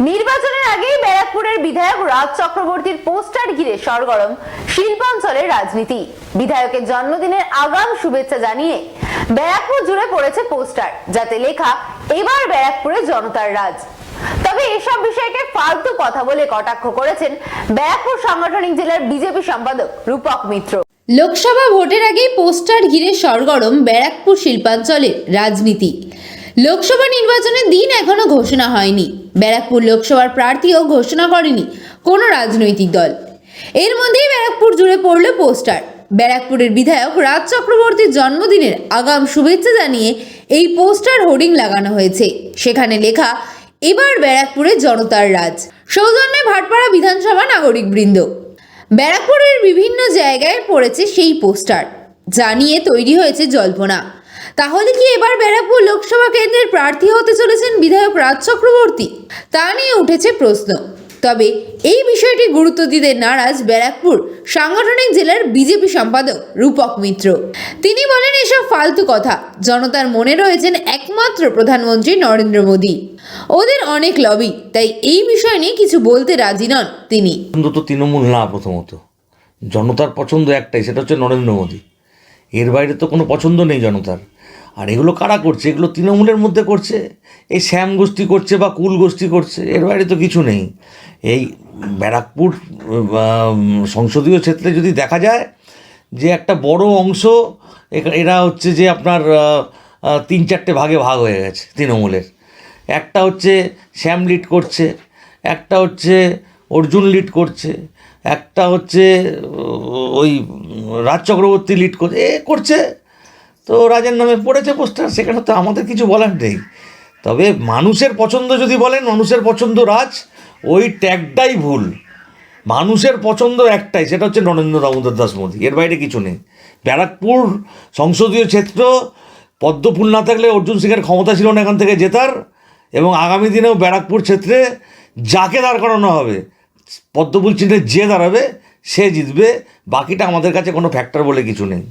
নির্বাচনের আগেই ব্যারাকপুরের বিধায়ক রাজ চক্রবর্তীর পোস্টার ঘিরে সরগরম শিল্পাঞ্চলের রাজনীতি। বিধায়কের জন্মদিনের আগাম শুভেচ্ছা জানিয়ে ব্যারাকপুর জুড়ে পড়েছে পোস্টার, যাতে লেখা এবার ব্যারাকপুরে জনতার রাজ। তবে এসব বিষয়কে ফালতু কথা বলে কটাক্ষ করেছেন ব্যারাকপুর সাংগঠনিক জেলার বিজেপি সম্পাদক রূপক মিত্র। লোকসভা ভোটের আগেই পোস্টার ঘিরে সরগরম ব্যারাকপুর শিল্পাঞ্চলের রাজনীতি। লোকসভা নির্বাচনের দিন এখনো ঘোষণা হয়নি। ব্যারাকপুর লোকসভার প্রার্থীও ঘোষণা করেনি কোনো রাজনৈতিক দল। এর মধ্যেই ব্যারাকপুর জুড়ে পড়ল পোস্টার। ব্যারাকপুরের বিধায়ক রাজ চক্রবর্তীর জন্মদিনের আগাম শুভেচ্ছা জানিয়ে এই পোস্টার হোর্ডিং লাগানো হয়েছে। সেখানে লেখা এবার ব্যারাকপুরে জনতার রাজ। সৌজন্যে ভাটপাড়া বিধানসভা নাগরিকবৃন্দ। ব্যারাকপুরের বিভিন্ন জায়গায় পড়েছে সেই পোস্টার, যা নিয়ে তৈরি হয়েছে জল্পনা। তাহলে কি এবার ব্যারাকপুর লোকসভা কেন্দ্রের প্রার্থী হতে চলেছেন বিধায়ক রাজ চক্রবর্তী? তা নিয়ে উঠেছে প্রশ্ন। তবে এই বিষয়টি গুরুত্ব দিতে নারাজ ব্যারাকপুর সাংগঠনিক জেলার বিজেপি সম্পাদক রূপক মিত্র। তিনি বলেন, এসব ফালতু কথা। জনতার মনে রয়েছেন একমাত্র প্রধানমন্ত্রী নরেন্দ্র মোদী। ওদের অনেক লবি, তাই এই বিষয় নিয়ে কিছু বলতে রাজি নন তিনি। তো তৃণমূল না, প্রথমত জনতার পছন্দ একটাই, সেটা হচ্ছে নরেন্দ্র মোদী। এর বাইরে তো কোনো পছন্দ নেই জনতার। আর এগুলো কারা করছে? এগুলো তৃণমূলের মধ্যে করছে, এই শ্যাম গোষ্ঠী করছে বা কুল গোষ্ঠী করছে, এর বাইরে তো কিছু নেই। এই ব্যারাকপুর সংসদীয় ক্ষেত্রে যদি দেখা যায় যে একটা বড় অংশ এরা হচ্ছে যে আপনার 3-4টে ভাগে ভাগ হয়ে গেছে তৃণমূলের। একটা হচ্ছে শ্যাম লিড করছে, একটা হচ্ছে অর্জুন লিড করছে, একটা হচ্ছে ওই রাজ চক্রবর্তী লিড করছে। তো রাজের নামে পড়েছে পোস্টার, সেখানে তো আমাদের কিছু বলার নেই। তবে মানুষের পছন্দ যদি বলেন, মানুষের পছন্দ রাজ, ওই ট্যাগটাই ভুল। মানুষের পছন্দ একটাই, সেটা হচ্ছে নরেন্দ্র দামোদর দাস মোদী, এর বাইরে কিছু নেই। ব্যারাকপুর সংসদীয় ক্ষেত্র পদ্মফুল না থাকলে অর্জুন সিংয়ের ক্ষমতা ছিল না এখান থেকে জেতার, এবং আগামী দিনেও ব্যারাকপুর ক্ষেত্রে যাকে দাঁড় করানো হবে পদ্মফুল চিহ্নে যে দাঁড়াবে সে জিতবে। বাকিটা আমাদের কাছে কোনো ফ্যাক্টর বলে কিছু নেই।